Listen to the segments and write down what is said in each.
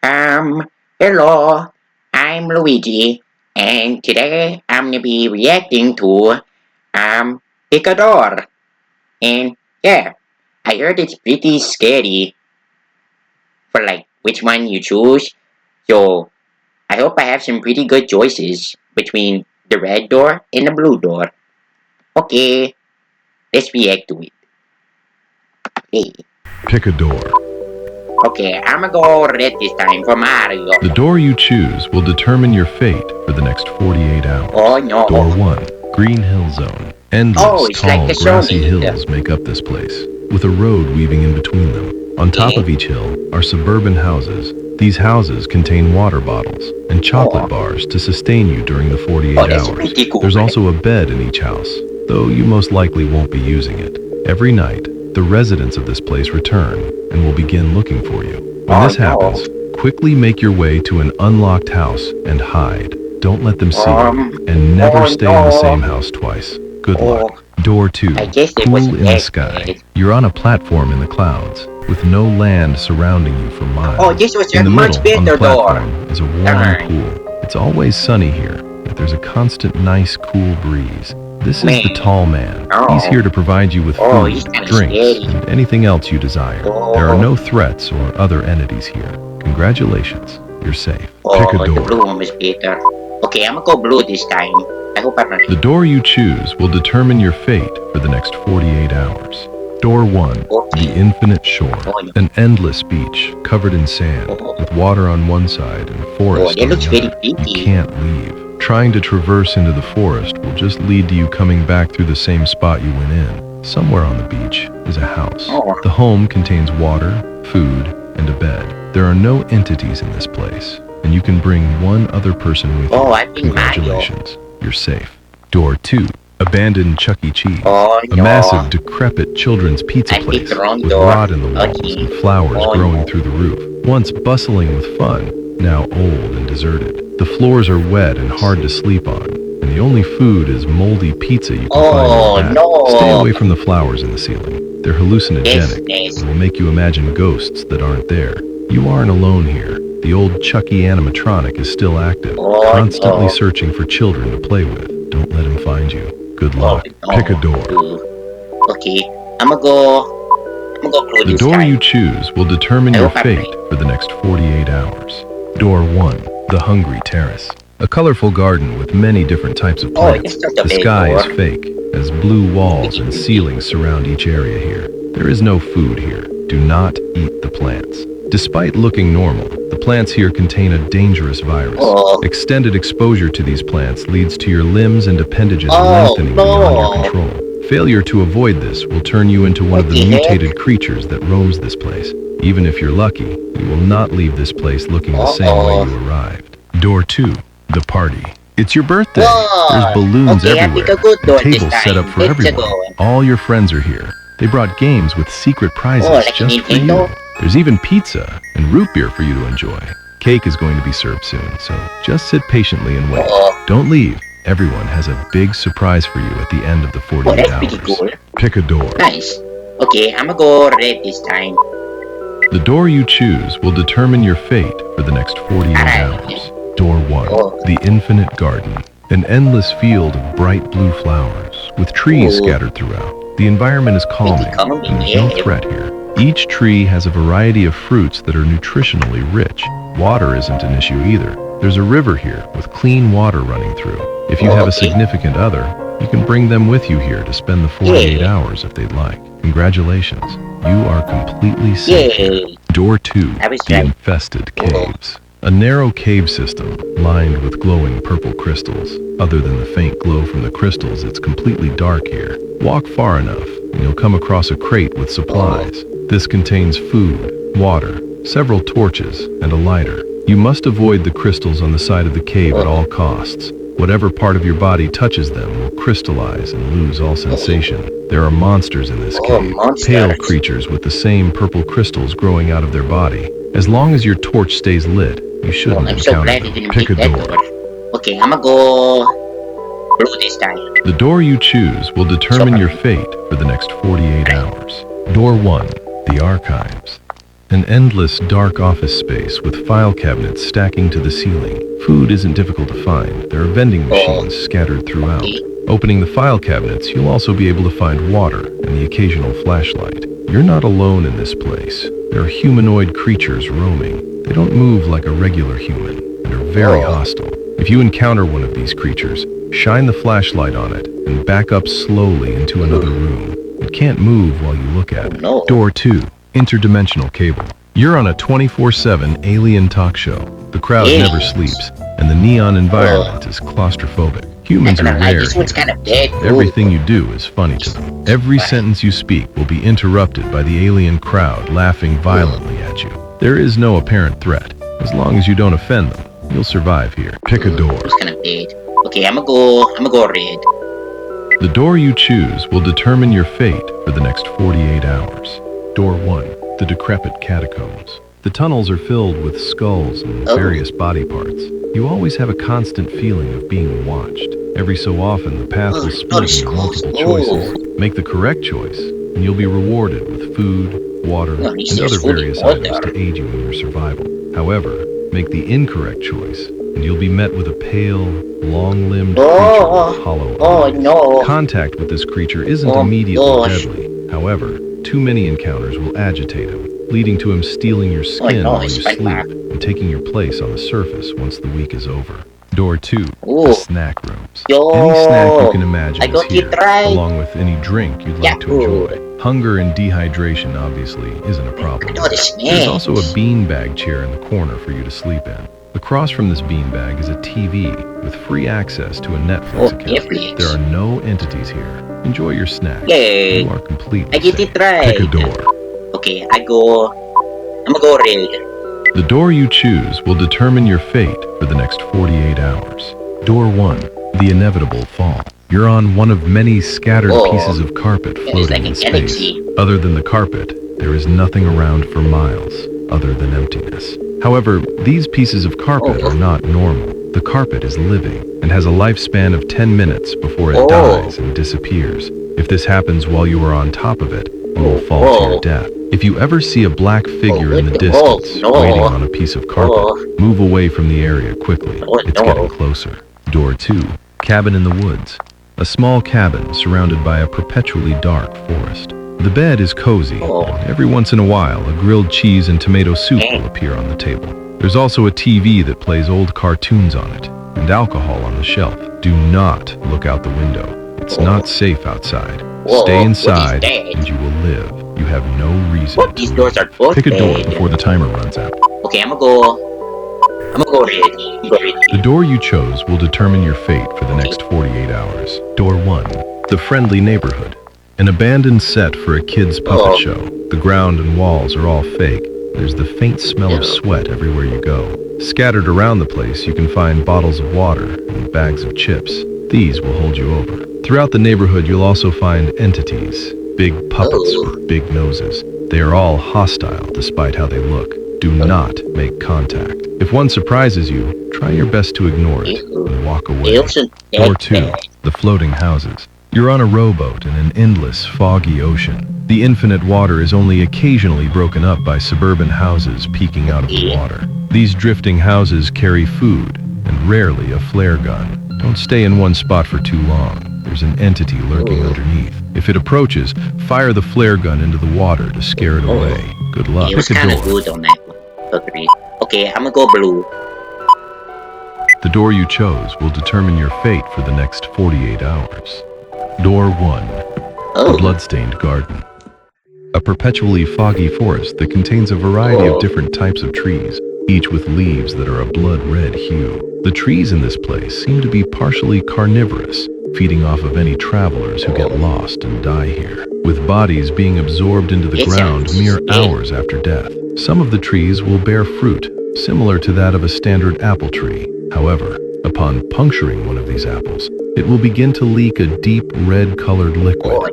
Um, Hello, I'm Luigi, and today I'm gonna be reacting to Picador. And yeah, I heard it's pretty scary for like which one you choose. So I hope I have some pretty good choices between the red door and the blue door. Okay, let's react to it. Hey, Pick a door. okay, I'm gonna go red this time for Mario. The door you choose will determine your fate for the next 48 hours. Oh no. Door 1, Green Hill Zone. Oh, Endless, it's like tall, a grassy zombie. hills make up this place, with a road weaving in between them. On top of each hill are suburban houses. These houses contain water bottles and chocolate bars to sustain you during the 48 that's hours. pretty cool. There's also a bed in each house, though you most likely won't be using it. Every night, the residents of this place return and will begin looking for you. When this happens, quickly make your way to an unlocked house and hide. Don't let them see you, and never stay in the same house twice. Good luck. Door 2, I guess it Pool was in the Sky. You're on a platform in the clouds, with no land surrounding you for miles. Oh, this was In a the much middle, on the better door. platform, is a warm pool. It's always sunny here, but there's a constant nice cool breeze. This is the tall man. He's here to provide you with he's food, kinda drinks, scary. and anything else you desire. There are no threats or other entities here. Congratulations, you're safe. Pick a The door. blue one was better. Okay, I'm gonna go blue this time. I hope I'm right. The door you choose will determine your fate for the next 48 hours. Door 1, the infinite shore. An endless beach covered in sand, with water on one side and forest that on looks the very other. pretty. You can't leave. Trying to traverse into the forest will just lead to you coming back through the same spot you went in. Somewhere on the beach is a house. The home contains water, food, and a bed. There are no entities in this place, and you can bring one other person with you. I think Congratulations, you're safe. Door 2, abandoned Chuck E. Cheese. Oh, A massive, decrepit children's pizza I picked place the wrong with door. rot in the walls Okay. and flowers Oh, growing no. through the roof. Once bustling with fun, now old and deserted. The floors are wet and hard to sleep on, and the only food is moldy pizza you can find in the back. no. Stay away from the flowers in the ceiling. They're hallucinogenic Yes. and will make you imagine ghosts that aren't there. You aren't alone here. The old Chucky animatronic is still active, constantly searching for children to play with. Don't let him find you. Good luck. Pick a door. Okay, I'm gonna go blue The this door time. you choose will determine I your hope I'm fate right. for the next 48 hours. Door 1, the Hungry Terrace. A colorful garden with many different types of plants. that's not a The bad sky is door. fake, as blue walls and ceilings surround each area here. There is no food here. Do not eat the plants. Despite looking normal, the plants here contain a dangerous virus. Extended exposure to these plants leads to your limbs and appendages lengthening beyond your control. Failure to avoid this will turn you into one of the mutated creatures that roams this place. Even if you're lucky, you will not leave this place looking the same way you arrived. Door 2, the party. It's your birthday. There's balloons Okay, I pick everywhere a good door and this tables set time. up for Let's everyone. go. All your friends are here. They brought games with secret prizes like a just for Nintendo? you. There's even pizza and root beer for you to enjoy. Cake is going to be served soon, so just sit patiently and wait. Don't leave. Everyone has a big surprise for you at the end of the 48 that's hours. pretty cool. Pick a door. Nice. Okay, I'm gonna go red this time. The door you choose will determine your fate for the next 48 Alright. hours. Door 1, the Infinite Garden. An endless field of bright blue flowers, with trees scattered throughout. The environment is calming, calming, and there's no yeah. threat here. Each tree has a variety of fruits that are nutritionally rich. Water isn't an issue either. There's a river here with clean water running through. If you have a significant other, you can bring them with you here to spend the 48 hours if they'd like. Congratulations, you are completely safe here. Yay. Door 2, I was the right. Infested Caves. A narrow cave system lined with glowing purple crystals. Other than the faint glow from the crystals, it's completely dark here. Walk far enough, and you'll come across a crate with supplies. This contains food, water, several torches, and a lighter. You must avoid the crystals on the side of the cave at all costs. Whatever part of your body touches them will crystallize and lose all sensation. There are monsters in this cave, pale creatures with the same purple crystals growing out of their body. As long as your torch stays lit, you shouldn't I'm so encounter glad you them. didn't Pick pick a that door. door. Okay, I'm gonna go blue this time. The door you choose will determine your fate for the next 48 hours. Door 1, the Archives. An endless dark office space with file cabinets stacking to the ceiling. Food isn't difficult to find. There are vending machines scattered throughout. Okay. Opening the file cabinets, you'll also be able to find water and the occasional flashlight. You're not alone in this place. There are humanoid creatures roaming. They don't move like a regular human and are very hostile. If you encounter one of these creatures, shine the flashlight on it and back up slowly into another room. It can't move while you look at it. No. Door 2. Interdimensional cable. You're on a 24/7 alien talk show. The crowd Aliens. never sleeps, and the neon environment is claustrophobic. Humans Not are gonna lie, rare this one's here. kind of dead. Everything you do is funny to them. Every sentence you speak will be interrupted by the alien crowd laughing violently at you. There is no apparent threat. As long as you don't offend them, you'll survive here. Pick a door. It's kind of dead. Okay, I'ma go red. The door you choose will determine your fate for the next 48 hours. Door 1. The decrepit catacombs. The tunnels are filled with skulls and various body parts. You always have a constant feeling of being watched. Every so often, the path will split into multiple choices. Make the correct choice, and you'll be rewarded with food, water, No, and he says other food and various water. items to aid you in your survival. However, make the incorrect choice, and you'll be met with a pale, long-limbed creature with hollow eyes. no. Contact with this creature isn't Oh, immediately gosh. deadly. However, too many encounters will agitate him, leading to him stealing your skin no, while it's you fine, sleep man. and taking your place on the surface once the week is over. Door 2. Ooh. The snack rooms. Yo, Any snack you can imagine I is got here, it right. along with any drink you'd like to Yahoo. enjoy. Hunger and dehydration obviously isn't a problem. I know the There's snacks. also a beanbag chair in the corner for you to sleep in. Across from this beanbag is a TV with free access to a Netflix account. Netflix. There are no entities here. Enjoy your snack. Yay. You are completely I get safe. it right. Pick a door. Okay, I'ma go red. The door you choose will determine your fate for the next 48 hours. Door 1. The inevitable fall. You're on one of many scattered pieces of carpet It's floating like in a space. galaxy. Other than the carpet, there is nothing around for miles other than emptiness. However, these pieces of carpet are not normal. The carpet is living and has a lifespan of 10 minutes before it dies and disappears. If this happens while you are on top of it, you will fall to your death. If you ever see a black figure in the distance waiting on a piece of carpet, move away from the area quickly. It's getting closer. Door 2. Cabin in the woods. A small cabin surrounded by a perpetually dark forest. The bed is cozy, and every once in a while a grilled cheese and tomato soup will appear on the table. There's also a TV that plays old cartoons on it, and alcohol on the shelf. Do not look out the window. It's not safe outside. Stay inside, and you will live. You have no reason What? to These doors leave. are both Pick a door bad. before the timer runs out. Okay, I'ma go red. The door you chose will determine your fate for the next 48 hours. Door 1. The friendly neighborhood. An abandoned set for a kid's puppet show. The ground and walls are all fake. There's the faint smell of sweat everywhere you go. Scattered around the place, you can find bottles of water and bags of chips. These will hold you over. Throughout the neighborhood, you'll also find entities. Big puppets with big noses. They are all hostile despite how they look. Do not make contact. If one surprises you, try your best to ignore it and walk away. Door 2. The floating houses. You're on a rowboat in an endless, foggy ocean. The infinite water is only occasionally broken up by suburban houses peeking out of the water. These drifting houses carry food and rarely a flare gun. Don't stay in one spot for too long. There's an entity lurking underneath. If it approaches, fire the flare gun into the water to scare it away. Good luck. It was Pick a kind of door. good on that one. Okay, I'ma go blue. The door you chose will determine your fate for the next 48 hours. Door 1. A bloodstained garden. A perpetually foggy forest that contains a variety of different types of trees, each with leaves that are a blood-red hue. The trees in this place seem to be partially carnivorous, feeding off of any travelers who get lost and die here, with bodies being absorbed into the ground mere hours after death. Some of the trees will bear fruit, similar to that of a standard apple tree. However, upon puncturing one of these apples, it will begin to leak a deep red-colored liquid.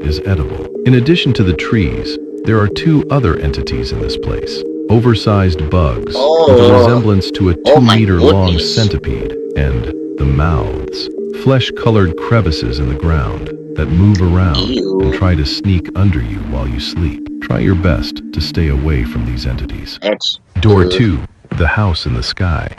This is edible. In addition to the trees, there are two other entities in this place. Oversized bugs with a resemblance to a 2-meter-long goodness. centipede, and the mouths. Flesh-colored crevices in the ground that move around and try to sneak under you while you sleep. Try your best to stay away from these entities. Let's. Door 2. The house in the sky.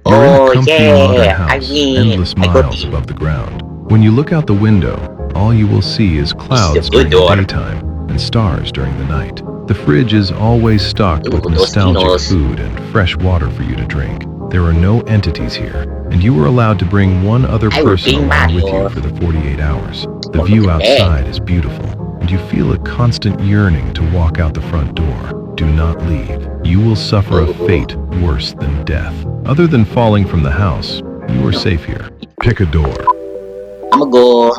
You're in a Oh comfy modern yeah, I house, win. endless I got miles in. above the ground. When you look out the window, all you will see is This is a clouds good during the door. daytime and stars during the night. The fridge is always stocked with Ooh, those nostalgic kinos. food and fresh water for you to drink. There are no entities here, and you are allowed to bring one other I will person bring along with you Mario. for the 48 hours. The Look view at that. outside is beautiful, and you feel a constant yearning to walk out the front door. Do not leave. You will suffer a fate worse than death. Other than falling from the house, you are safe here. Pick a door. I'ma go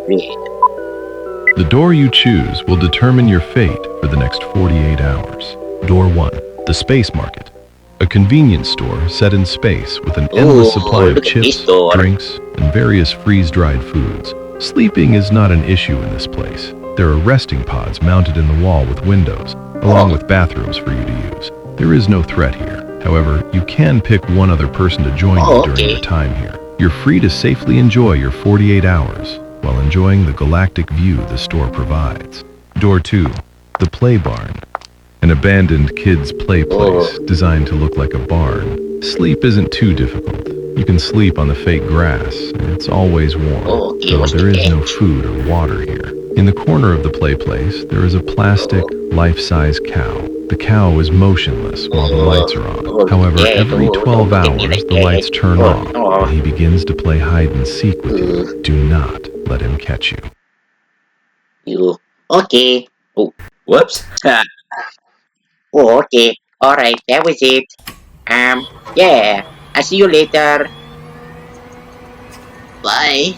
red. The door you choose will determine your fate for the next 48 hours. Door 1. The Space Market. A convenience store set in space with an endless supply Oh, of look at this chips, door. drinks, and various freeze-dried foods. Sleeping is not an issue in this place. There are resting pods mounted in the wall with windows, along with bathrooms for you to use. There is no threat here. However, you can pick one other person to join you during Okay. your time here. You're free to safely enjoy your 48 hours while enjoying the galactic view the store provides. Door 2. The Play Barn. An abandoned kids' play place designed to look like a barn. Sleep isn't too difficult. You can sleep on the fake grass, and it's always warm, Okay, though what's there the is no catch? food or water here. In the corner of the play place, there is a plastic, life-size cow. The cow is motionless while the lights are on. However, every 12 hours, the lights turn off, and he begins to play hide and seek with you. Do not let him catch you. You okay? Oh, whoops. Oh, okay. All right, that was it. Yeah. I see you later. Bye.